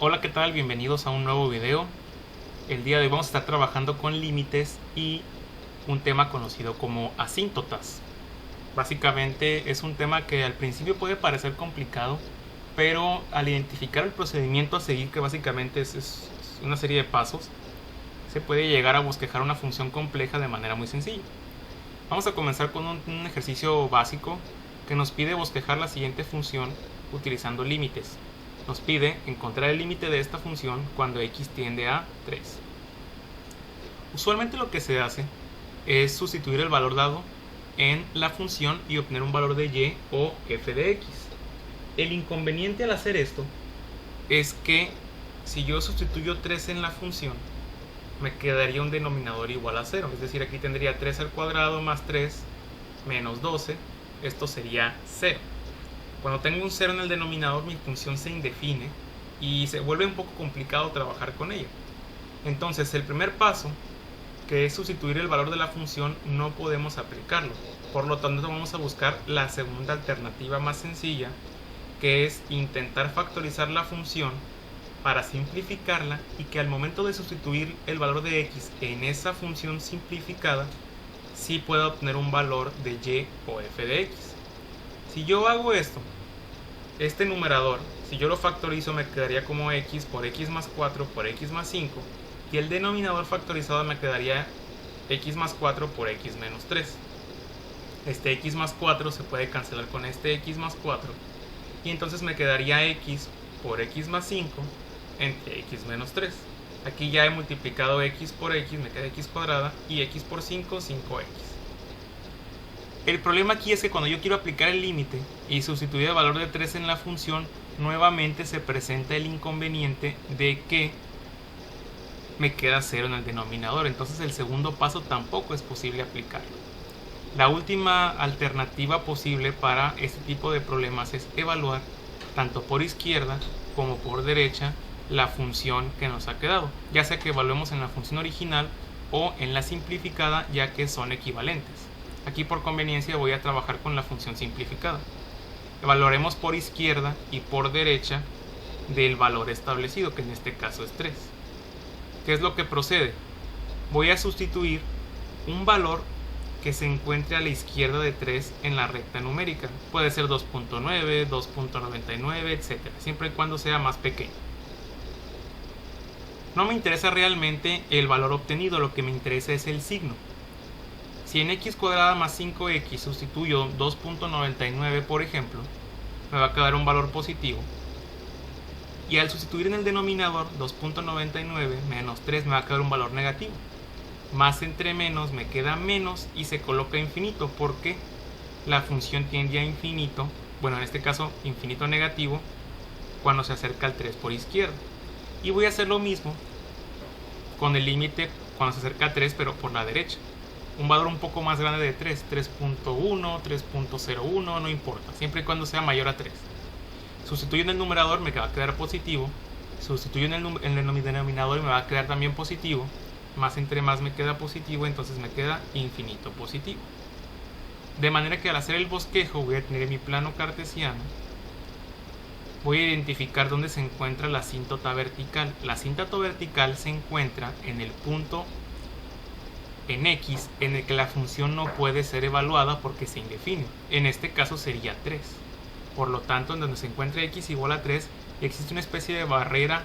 Hola, ¿qué tal? Bienvenidos a un nuevo video. El día de hoy vamos a estar trabajando con límites y un tema conocido como asíntotas. Básicamente es un tema que al principio puede parecer complicado, pero al identificar el procedimiento a seguir, que básicamente es una serie de pasos, se puede llegar a bosquejar una función compleja de manera muy sencilla. Vamos a comenzar con un ejercicio básico que nos pide bosquejar la siguiente función utilizando límites. Nos pide encontrar el límite de esta función cuando x tiende a 3. Usualmente lo que se hace es sustituir el valor dado en la función y obtener un valor de y o f de x. El inconveniente al hacer esto es que si yo sustituyo 3 en la función, me quedaría un denominador igual a 0. Es decir, aquí tendría 3 al cuadrado más 3 menos 12. Esto sería 0. Cuando tengo un 0 en el denominador, mi función se indefine y se vuelve un poco complicado trabajar con ella. Entonces, el primer paso, que es sustituir el valor de la función, no podemos aplicarlo. Por lo tanto, vamos a buscar la segunda alternativa más sencilla, que es intentar factorizar la función para simplificarla y que al momento de sustituir el valor de x en esa función simplificada, sí pueda obtener un valor de y o f de x. Si yo hago esto, este numerador, si yo lo factorizo, me quedaría como x por x más 4 por x más 5, y el denominador factorizado me quedaría x más 4 por x menos 3. Este x más 4 se puede cancelar con este x más 4, y entonces me quedaría x por x más 5 entre x menos 3. Aquí ya he multiplicado x por x, me queda x cuadrada, y x por 5, 5x. El problema aquí es que cuando yo quiero aplicar el límite y sustituir el valor de 3 en la función, nuevamente se presenta el inconveniente de que me queda 0 en el denominador. Entonces el segundo paso tampoco es posible aplicarlo. La última alternativa posible para este tipo de problemas es evaluar tanto por izquierda como por derecha la función que nos ha quedado, ya sea que evaluemos en la función original o en la simplificada, ya que son equivalentes. Aquí por conveniencia voy a trabajar con la función simplificada. Evaluaremos por izquierda y por derecha del valor establecido, que en este caso es 3. ¿Qué es lo que procede? Voy a sustituir un valor que se encuentre a la izquierda de 3 en la recta numérica. Puede ser 2.9, 2.99, etc. Siempre y cuando sea más pequeño. No me interesa realmente el valor obtenido, lo que me interesa es el signo. Si en x cuadrada más 5x sustituyo 2.99, por ejemplo, me va a quedar un valor positivo. Y al sustituir en el denominador 2.99 menos 3 me va a quedar un valor negativo. Más entre menos me queda menos y se coloca infinito porque la función tiende a infinito, bueno, en este caso infinito negativo, cuando se acerca al 3 por izquierda. Y voy a hacer lo mismo con el límite cuando se acerca a 3 pero por la derecha. Un valor un poco más grande de 3, 3.1, 3.01, no importa, siempre y cuando sea mayor a 3. Sustituyo en el numerador, me va a quedar positivo. Sustituyo en el denominador y me va a quedar también positivo. Más entre más me queda positivo, entonces me queda infinito positivo. De manera que al hacer el bosquejo voy a tener mi plano cartesiano. Voy a identificar dónde se encuentra la asíntota vertical. La asíntota vertical se encuentra en el punto en x en el que la función no puede ser evaluada porque se indefine. En este caso sería 3. Por lo tanto, en donde se encuentra x igual a 3, existe una especie de barrera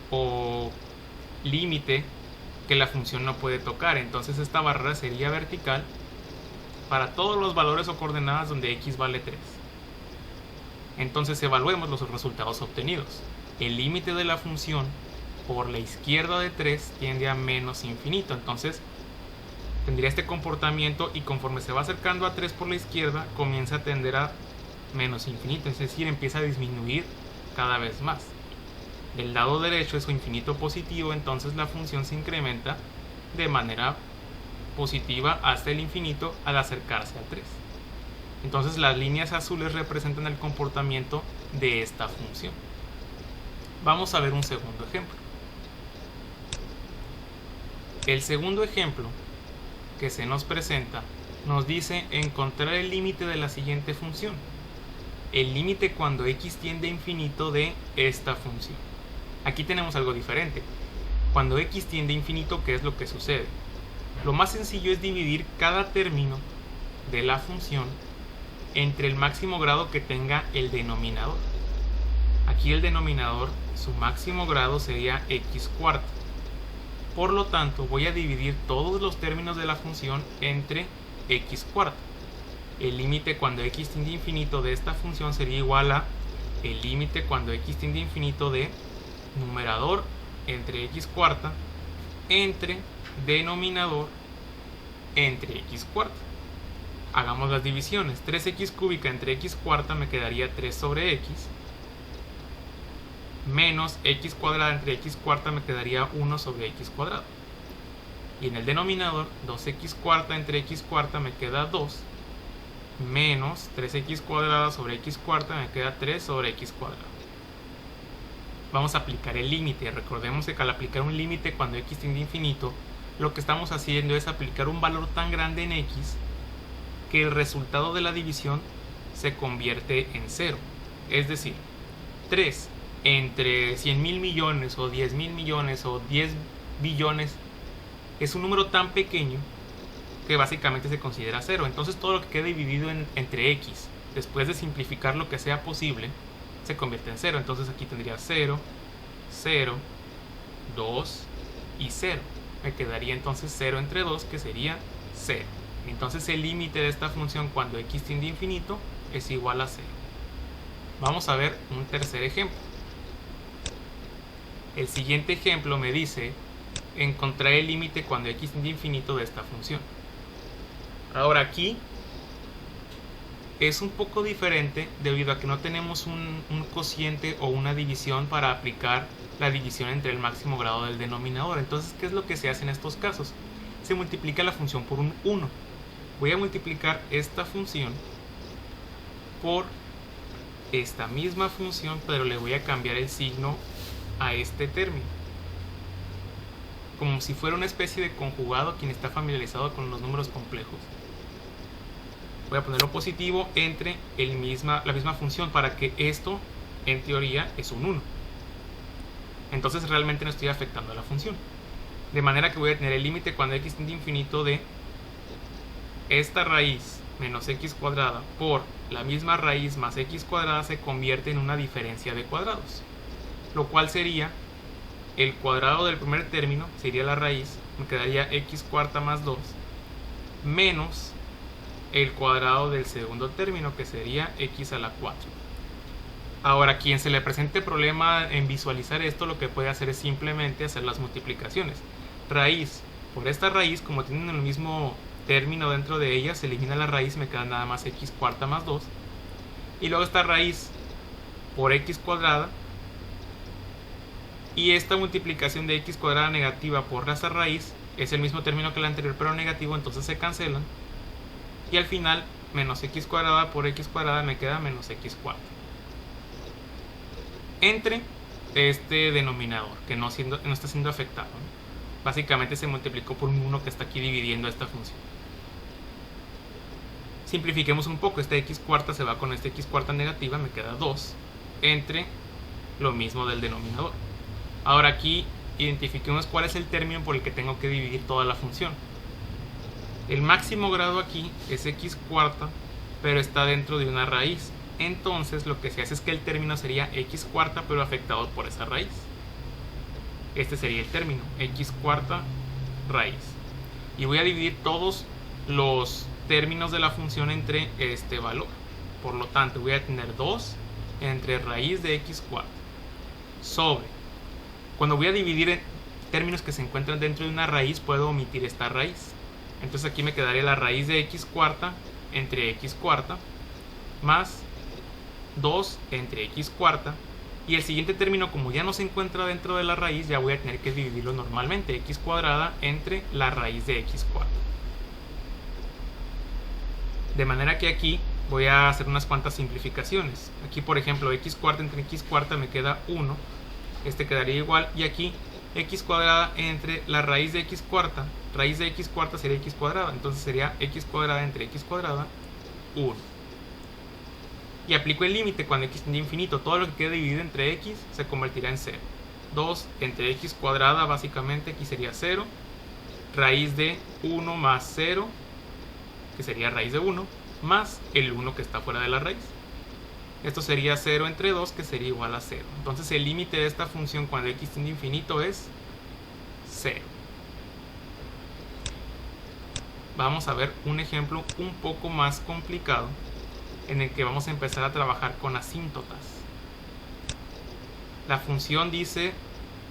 o límite que la función no puede tocar. Entonces esta barrera sería vertical para todos los valores o coordenadas donde x vale 3. Entonces evaluemos los resultados obtenidos. El límite de la función por la izquierda de 3 tiende a menos infinito. Entonces tendría este comportamiento y conforme se va acercando a 3 por la izquierda comienza a tender a menos infinito, es decir, empieza a disminuir cada vez más. Del lado derecho es infinito positivo, entonces la función se incrementa de manera positiva hasta el infinito al acercarse al 3. Entonces las líneas azules representan el comportamiento de esta función. Vamos a ver un segundo ejemplo. El segundo ejemplo que se nos presenta nos dice encontrar el límite de la siguiente función. el límite cuando x tiende a infinito de esta función. Aquí tenemos algo diferente. Cuando x tiende a infinito, ¿qué es lo que sucede? Lo más sencillo es dividir cada término de la función entre el máximo grado que tenga el denominador. Aquí el denominador, su máximo grado sería x cuarta. Por lo tanto, voy a dividir todos los términos de la función entre x cuarta. El límite cuando x tiende a infinito de esta función sería igual a el límite cuando x tiende a infinito de numerador entre x cuarta entre denominador entre x cuarta. Hagamos las divisiones. 3x cúbica entre x cuarta me quedaría 3 sobre x, menos x cuadrada entre x cuarta me quedaría 1 sobre x cuadrado. Y en el denominador, 2x cuarta entre x cuarta me queda 2, menos 3x cuadrada sobre x cuarta me queda 3 sobre x cuadrado. Vamos a aplicar el límite. Recordemos que al aplicar un límite cuando x tiende a infinito, lo que estamos haciendo es aplicar un valor tan grande en x que el resultado de la división se convierte en 0. Es decir, 3 entre 100.000 millones o 10.000 millones o 10 billones es un número tan pequeño que básicamente se considera 0. Entonces todo lo que quede dividido entre x, después de simplificar lo que sea posible, se convierte en 0. Entonces aquí tendría 0, 0, 2 y 0. Me quedaría entonces 0 entre 2, que sería 0. Entonces el límite de esta función cuando x tiende a infinito es igual a 0. Vamos a ver un tercer ejemplo. El siguiente ejemplo me dice encontrar el límite cuando x tiende a infinito de esta función. Ahora aquí es un poco diferente debido a que no tenemos un cociente o una división para aplicar la división entre el máximo grado del denominador. Entonces, ¿qué es lo que se hace en estos casos? Se multiplica la función por un 1. Voy a multiplicar esta función por esta misma función, pero le voy a cambiar el signo a este término, como si fuera una especie de conjugado. Quien está familiarizado con los números complejos, voy a ponerlo positivo entre la misma función para que esto en teoría es un 1. Entonces realmente no estoy afectando a la función, de manera que voy a tener el límite cuando x tiende a infinito de esta raíz menos x cuadrada por la misma raíz más x cuadrada se convierte en una diferencia de cuadrados, lo cual sería el cuadrado del primer término, sería la raíz, me quedaría x cuarta más 2, menos el cuadrado del segundo término, que sería x a la 4. Ahora, quien se le presente problema en visualizar esto, lo que puede hacer es simplemente hacer las multiplicaciones. Raíz por esta raíz, como tienen el mismo término dentro de ella, se elimina la raíz, me queda nada más x cuarta más 2. Y luego esta raíz por x cuadrada, y esta multiplicación de x cuadrada negativa por esa raíz es el mismo término que el anterior pero negativo, entonces se cancelan. Y al final, menos x cuadrada por x cuadrada me queda menos x cuarta. Entre este denominador, que no está siendo afectado, ¿no? Básicamente se multiplicó por un 1 que está aquí dividiendo esta función. Simplifiquemos un poco, esta x cuarta se va con esta x cuarta negativa, me queda 2, entre lo mismo del denominador. Ahora aquí identifiquemos cuál es el término por el que tengo que dividir toda la función. El máximo grado aquí es x cuarta, pero está dentro de una raíz. Entonces lo que se hace es que el término sería x cuarta, pero afectado por esa raíz. Este sería el término, x cuarta raíz. Y voy a dividir todos los términos de la función entre este valor. Por lo tanto, voy a tener 2 entre raíz de x cuarta sobre. Cuando voy a dividir en términos que se encuentran dentro de una raíz, puedo omitir esta raíz. Entonces aquí me quedaría la raíz de x cuarta entre x cuarta más 2 entre x cuarta. Y el siguiente término, como ya no se encuentra dentro de la raíz, ya voy a tener que dividirlo normalmente, x cuadrada entre la raíz de x cuarta. De manera que aquí voy a hacer unas cuantas simplificaciones. Aquí, por ejemplo, x cuarta entre x cuarta me queda 1. Este quedaría igual. Y aquí x cuadrada entre la raíz de x cuarta. Raíz de x cuarta sería x cuadrada. Entonces sería x cuadrada entre x cuadrada 1. y aplico el límite cuando x tiende a infinito. Todo lo que quede dividido entre x se convertirá en 0. 2 entre x cuadrada, básicamente aquí sería 0. Raíz de 1 más 0, que sería raíz de 1, más el 1 que está fuera de la raíz. Esto sería 0 entre 2, que sería igual a 0. Entonces el límite de esta función cuando x tiende a infinito es 0. Vamos a ver un ejemplo un poco más complicado en el que vamos a empezar a trabajar con asíntotas. La función dice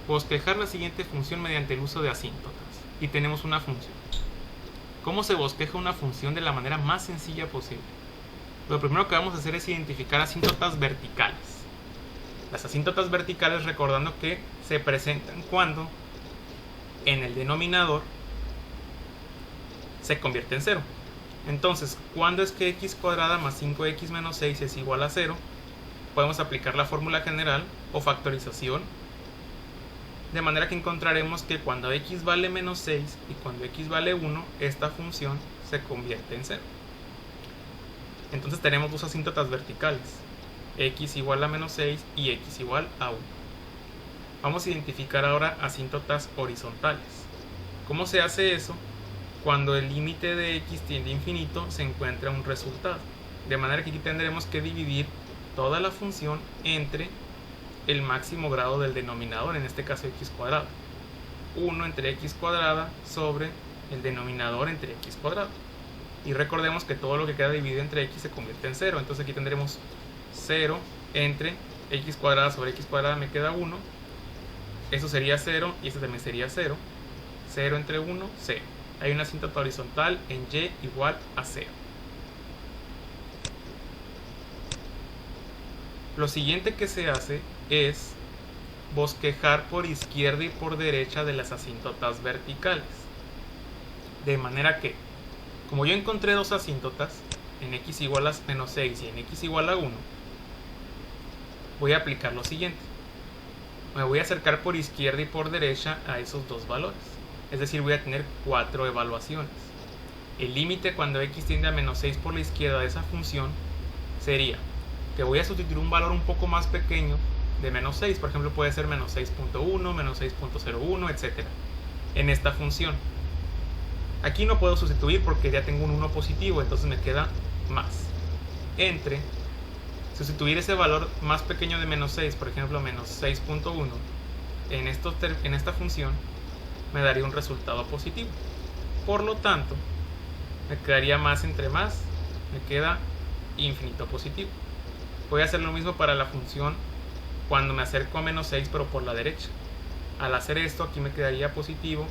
bosquejar la siguiente función mediante el uso de asíntotas. Y tenemos una función. ¿Cómo se bosqueja una función de la manera más sencilla posible? Lo primero que vamos a hacer es identificar asíntotas verticales. Las asíntotas verticales, recordando que se presentan cuando en el denominador se convierte en 0. Entonces, cuando es que x cuadrada más 5x menos 6 es igual a 0, podemos aplicar la fórmula general o factorización, de manera que encontraremos que cuando x vale menos 6 y cuando x vale 1, esta función se convierte en 0. Entonces tenemos dos asíntotas verticales, x igual a menos 6 y x igual a 1. Vamos a identificar ahora asíntotas horizontales. ¿Cómo se hace eso? Cuando el límite de x tiende a infinito se encuentra un resultado. De manera que aquí tendremos que dividir toda la función entre el máximo grado del denominador, en este caso x cuadrada. 1 entre x cuadrada sobre el denominador entre x cuadrado. Y recordemos que todo lo que queda dividido entre x se convierte en 0. Entonces aquí tendremos 0 entre x cuadrada sobre x cuadrada, me queda 1. Eso sería 0 y eso también sería 0. 0 entre 1, 0. Hay una asíntota horizontal en y igual a 0. Lo siguiente que se hace es bosquejar por izquierda y por derecha de las asíntotas verticales. De manera que, como yo encontré dos asíntotas, en x igual a menos 6 y en x igual a 1, voy a aplicar lo siguiente. Me voy a acercar por izquierda y por derecha a esos dos valores. Es decir, voy a tener 4 evaluaciones. El límite cuando x tiende a menos 6 por la izquierda de esa función sería que voy a sustituir un valor un poco más pequeño de menos 6. Por ejemplo, puede ser menos 6.1, menos 6.01, etc. en esta función. Aquí no puedo sustituir porque ya tengo un 1 positivo, entonces me queda más. Entre sustituir ese valor más pequeño de menos 6, por ejemplo, menos 6.1, en esta función, me daría un resultado positivo. Por lo tanto, me quedaría más entre más, me queda infinito positivo. Voy a hacer lo mismo para la función cuando me acerco a menos 6 pero por la derecha. Al hacer esto, aquí me quedaría positivo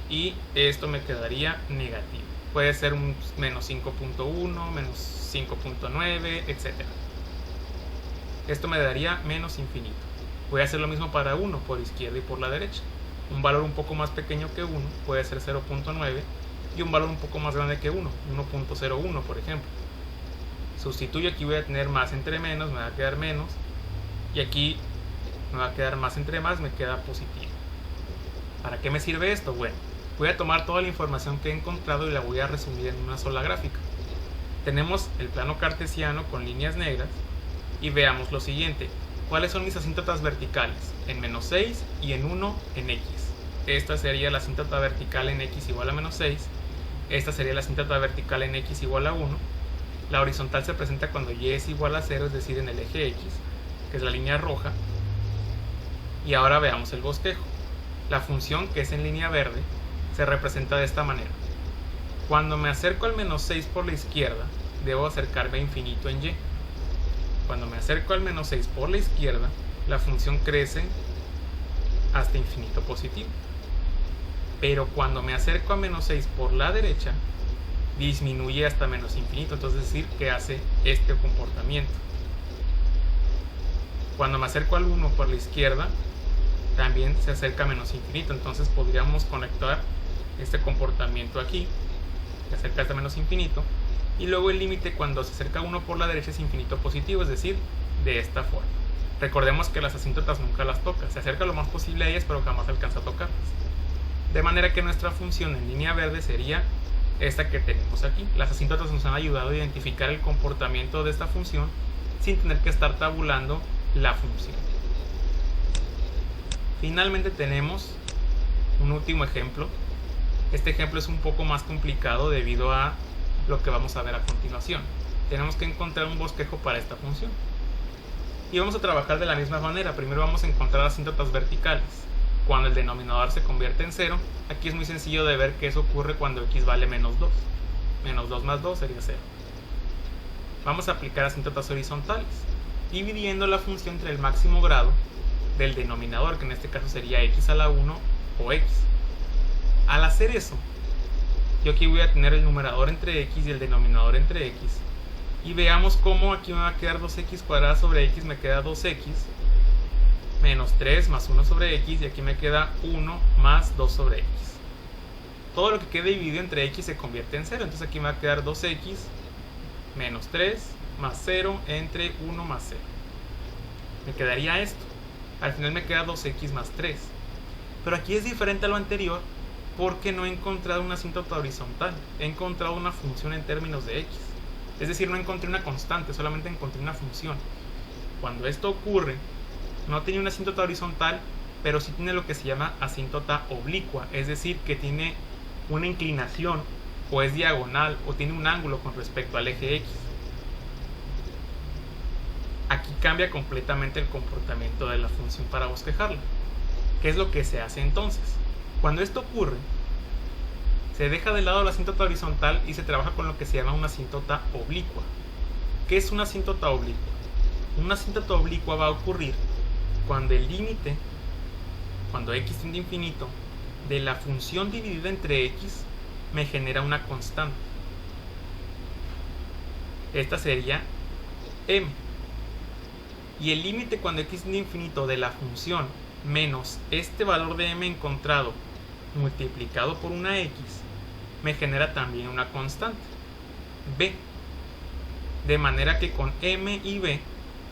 y esto me quedaría negativo. Puede ser un menos 5.1, menos 5.9, etc. Esto me daría menos infinito. Voy a hacer lo mismo para 1 por izquierda y por la derecha. Un valor un poco más pequeño que 1 puede ser 0.9 y un valor un poco más grande que 1, 1.01 por ejemplo. Sustituyo, aquí voy a tener más entre menos, me va a quedar menos, y aquí me va a quedar más entre más, me queda positivo. ¿Para qué me sirve esto? Bueno, voy a tomar toda la información que he encontrado y la voy a resumir en una sola gráfica. Tenemos el plano cartesiano con líneas negras y veamos lo siguiente. ¿Cuáles son mis asíntotas verticales? En menos 6 y en 1 en x. Esta sería la asíntota vertical en x igual a menos 6. Esta sería la asíntota vertical en x igual a 1. La horizontal se presenta cuando y es igual a 0, es decir, en el eje x, que es la línea roja. Y ahora veamos el bosquejo. La función, que es en línea verde, se representa de esta manera. Cuando me acerco al menos 6 por la izquierda, debo acercarme a infinito en y. Cuando me acerco al menos 6 por la izquierda, la función crece hasta infinito positivo. Pero cuando me acerco a menos 6 por la derecha, disminuye hasta menos infinito. Entonces, es decir, que hace este comportamiento. Cuando me acerco al 1 por la izquierda, también se acerca a menos infinito. Entonces podríamos conectar este comportamiento aquí, que acerca hasta menos infinito. Y luego el límite cuando se acerca a 1 por la derecha es infinito positivo, es decir, de esta forma. Recordemos que las asíntotas nunca las toca, se acerca lo más posible a ellas pero jamás alcanza a tocarlas. De manera que nuestra función en línea verde sería esta que tenemos aquí. Las asíntotas nos han ayudado a identificar el comportamiento de esta función sin tener que estar tabulando la función. Finalmente tenemos un último ejemplo. Este ejemplo es un poco más complicado debido a lo que vamos a ver a continuación. Tenemos que encontrar un bosquejo para esta función. Y vamos a trabajar de la misma manera. Primero vamos a encontrar asíntotas verticales. Cuando el denominador se convierte en 0, aquí es muy sencillo de ver que eso ocurre cuando x vale menos 2. Menos 2 más 2 sería 0. Vamos a aplicar asíntotas horizontales, dividiendo la función entre el máximo grado del denominador, que en este caso sería x a la 1 o x. Al hacer eso, yo aquí voy a tener el numerador entre x y el denominador entre x. Y veamos cómo aquí me va a quedar 2x cuadrada sobre x, me queda 2x, menos 3 más 1 sobre x, y aquí me queda 1 más 2 sobre x. Todo lo que quede dividido entre x se convierte en 0, entonces aquí me va a quedar 2x menos 3 más 0 entre 1 más 0. Me quedaría esto. Al final me queda 2x más 3. Pero aquí es diferente a lo anterior porque no he encontrado una asíntota horizontal. He encontrado una función en términos de x. Es decir, no encontré una constante, solamente encontré una función. Cuando esto ocurre, no tiene una asíntota horizontal, pero sí tiene lo que se llama asíntota oblicua. Es decir, que tiene una inclinación, o es diagonal, o tiene un ángulo con respecto al eje x. Aquí cambia completamente el comportamiento de la función para bosquejarla. ¿Qué es lo que se hace entonces? Cuando esto ocurre, se deja de lado la asíntota horizontal y se trabaja con lo que se llama una asíntota oblicua. ¿Qué es una asíntota oblicua? Una asíntota oblicua va a ocurrir cuando el límite, cuando x tiende a infinito, de la función dividida entre x me genera una constante. Esta sería m. Y el límite cuando x tiende a infinito de la función menos este valor de m encontrado multiplicado por una x me genera también una constante, b. De manera que con m y b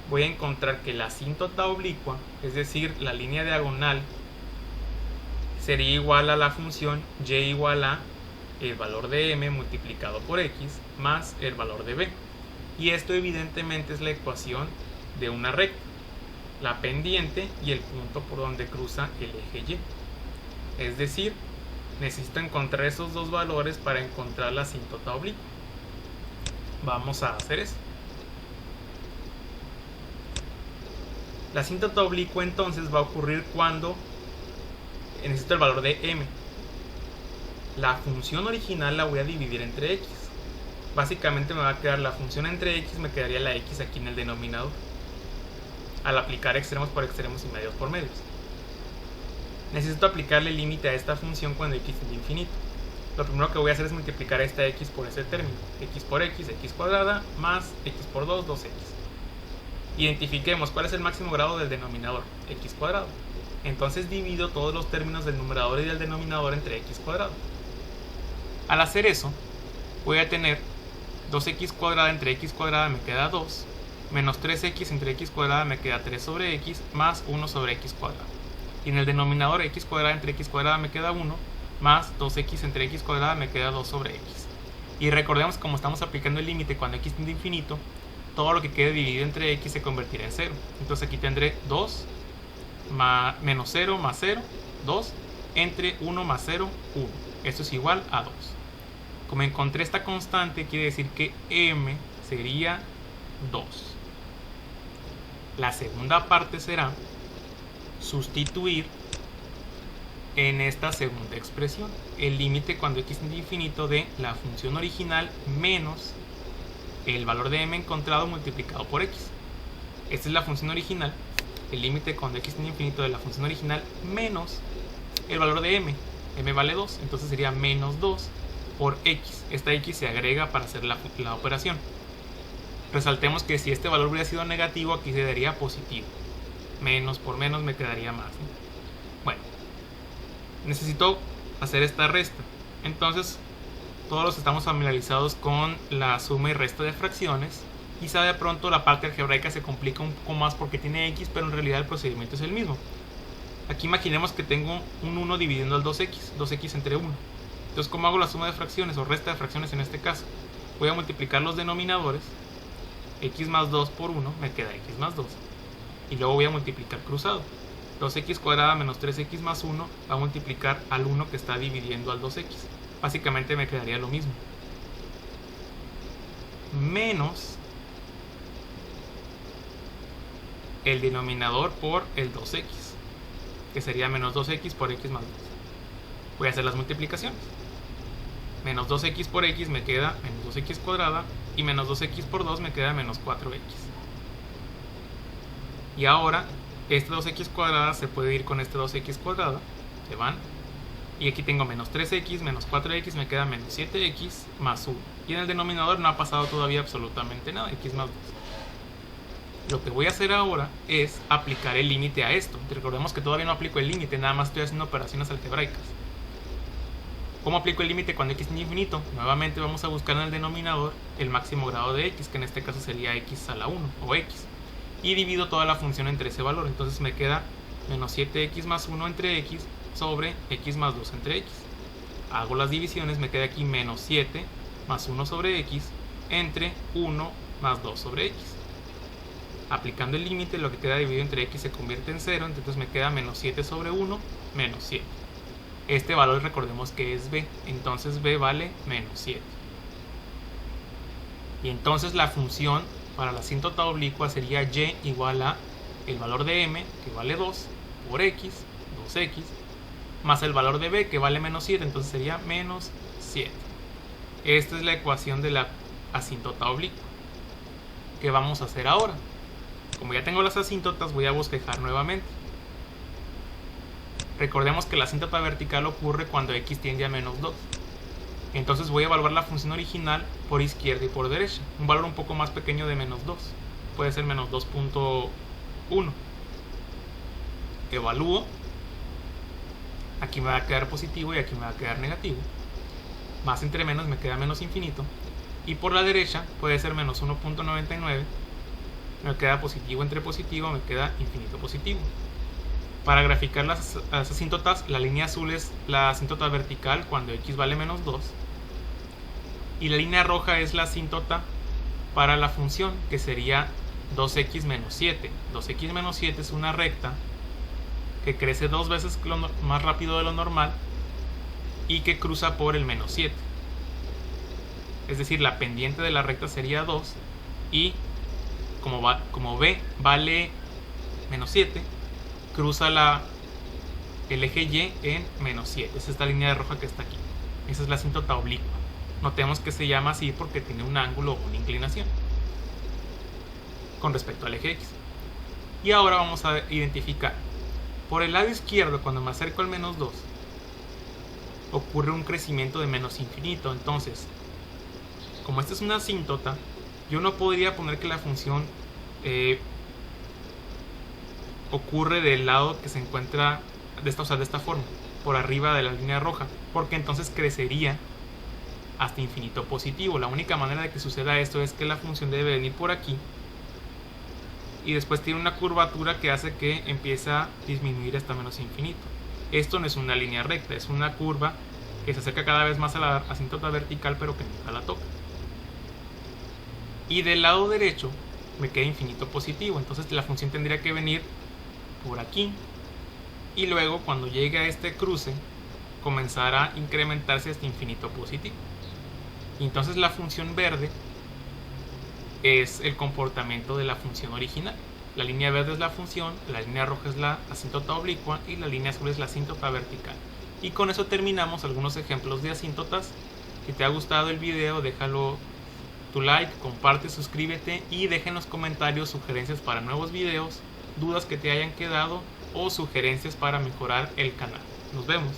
voy a encontrar que la asíntota oblicua, es decir, la línea diagonal, sería igual a la función y igual a el valor de m multiplicado por x más el valor de b. Y esto evidentemente es la ecuación de una recta, la pendiente y el punto por donde cruza el eje y. Es decir, necesito encontrar esos dos valores para encontrar la asíntota oblicua. Vamos a hacer eso. La asíntota oblicua entonces va a ocurrir cuando necesito el valor de m. La función original la voy a dividir entre x. Básicamente me va a quedar la función entre x, me quedaría la x aquí en el denominador, al aplicar extremos por extremos y medios por medios. Necesito aplicarle límite a esta función cuando x tiende a infinito. Lo primero que voy a hacer es multiplicar esta x por ese término. X por x, x cuadrada, más x por 2, 2x. Identifiquemos cuál es el máximo grado del denominador, x cuadrado. Entonces divido todos los términos del numerador y del denominador entre x cuadrado. Al hacer eso, voy a tener 2x cuadrada entre x cuadrada me queda 2, menos 3x entre x cuadrada me queda 3 sobre x, más 1 sobre x cuadrada. Y en el denominador x cuadrada entre x cuadrada me queda 1, más 2x entre x cuadrada me queda 2 sobre x. Y recordemos que como estamos aplicando el límite cuando x tiende a infinito, todo lo que quede dividido entre x se convertirá en 0. Entonces aquí tendré 2 menos 0 más 0, 2, entre 1 más 0, 1. Esto es igual a 2. Como encontré esta constante, quiere decir que m sería 2. La segunda parte será sustituir en esta segunda expresión el límite cuando x tiende a infinito de la función original menos el valor de m encontrado multiplicado por x. Esta es la función original, el límite cuando x tiende a infinito de la función original menos el valor de m. M vale 2, entonces sería menos 2 por x. Esta x se agrega para hacer la operación. Resaltemos que si este valor hubiera sido negativo, aquí se daría positivo. Menos por menos me quedaría más, ¿no? Bueno, necesito hacer esta resta. Entonces, todos estamos familiarizados con la suma y resta de fracciones. Quizá de pronto la parte algebraica se complica un poco más porque tiene x, pero en realidad el procedimiento es el mismo. Aquí imaginemos que tengo un 1 dividiendo al 2x, 2x entre 1. Entonces, ¿cómo hago la suma de fracciones o resta de fracciones en este caso? Voy a multiplicar los denominadores x más 2 por 1 me queda x más 2. Y luego voy a multiplicar cruzado. 2x cuadrada menos 3x más 1 va a multiplicar al 1 que está dividiendo al 2x. Básicamente me quedaría lo mismo. Menos el denominador por el 2x, que sería menos 2x por x más 2. Voy a hacer las multiplicaciones. Menos 2x por x me queda menos 2x cuadrada, y menos 2x por 2 me queda menos 4x. Y ahora este 2x cuadrada se puede ir con este 2x cuadrada, se van, y aquí tengo menos 3x menos 4x, me queda menos 7x más 1. Y en el denominador no ha pasado todavía absolutamente nada, x más 2. Lo que voy a hacer ahora es aplicar el límite a esto. Recordemos que todavía no aplico el límite, nada más estoy haciendo operaciones algebraicas. ¿Cómo aplico el límite cuando x tiene infinito? Nuevamente vamos a buscar en el denominador el máximo grado de x, que en este caso sería x a la 1 o x. Y divido toda la función entre ese valor. Entonces me queda menos 7x más 1 entre x sobre x más 2 entre x. Hago las divisiones, me queda aquí menos 7 más 1 sobre x entre 1 más 2 sobre x. Aplicando el límite, lo que queda dividido entre x se convierte en 0, entonces me queda menos 7 sobre 1, menos 7. Este valor recordemos que es b, entonces b vale menos 7. Y entonces la función para la asíntota oblicua sería y igual a el valor de m, que vale 2, por x, 2x, más el valor de b, que vale menos 7, entonces sería menos 7. Esta es la ecuación de la asíntota oblicua. ¿Qué vamos a hacer ahora? Como ya tengo las asíntotas, voy a bosquejar nuevamente. Recordemos que la asíntota vertical ocurre cuando x tiende a menos 2. Entonces voy a evaluar la función original por izquierda y por derecha. Un valor un poco más pequeño de menos 2. Puede ser menos 2.1. Evalúo. Aquí me va a quedar positivo y aquí me va a quedar negativo. Más entre menos me queda menos infinito. Y por la derecha puede ser menos 1.99. Me queda positivo entre positivo, me queda infinito positivo. Para graficar las asíntotas, la línea azul es la asíntota vertical cuando x vale menos 2. Y la línea roja es la asíntota para la función, que sería 2x menos 7. 2x menos 7 es una recta que crece 2 veces más rápido de lo normal y que cruza por el menos 7. Es decir, la pendiente de la recta sería 2 y como b vale menos 7, cruza el eje y en menos 7. Es esta línea roja que está aquí. Esa es la asíntota oblicua. Notemos que se llama así porque tiene un ángulo o una inclinación con respecto al eje x. Y ahora vamos a identificar. Por el lado izquierdo, cuando me acerco al menos 2, ocurre un crecimiento de menos infinito. Entonces, como esta es una asíntota, yo no podría poner que la función ocurre del lado que se encuentra de esta forma, por arriba de la línea roja, porque entonces crecería hasta infinito positivo. La única manera de que suceda esto es que la función debe venir por aquí y después tiene una curvatura que hace que empiece a disminuir hasta menos infinito. Esto no es una línea recta, es una curva que se acerca cada vez más a la asíntota vertical, pero que nunca la toca. Y del lado derecho me queda infinito positivo, entonces la función tendría que venir por aquí y luego cuando llegue a este cruce comenzar a incrementarse hasta infinito positivo. Y entonces la función verde es el comportamiento de la función original. La línea verde es la función, la línea roja es la asíntota oblicua y la línea azul es la asíntota vertical. Y con eso terminamos algunos ejemplos de asíntotas. Si te ha gustado el video, déjalo tu like, comparte, suscríbete y deja en los comentarios sugerencias para nuevos videos, dudas que te hayan quedado o sugerencias para mejorar el canal. Nos vemos.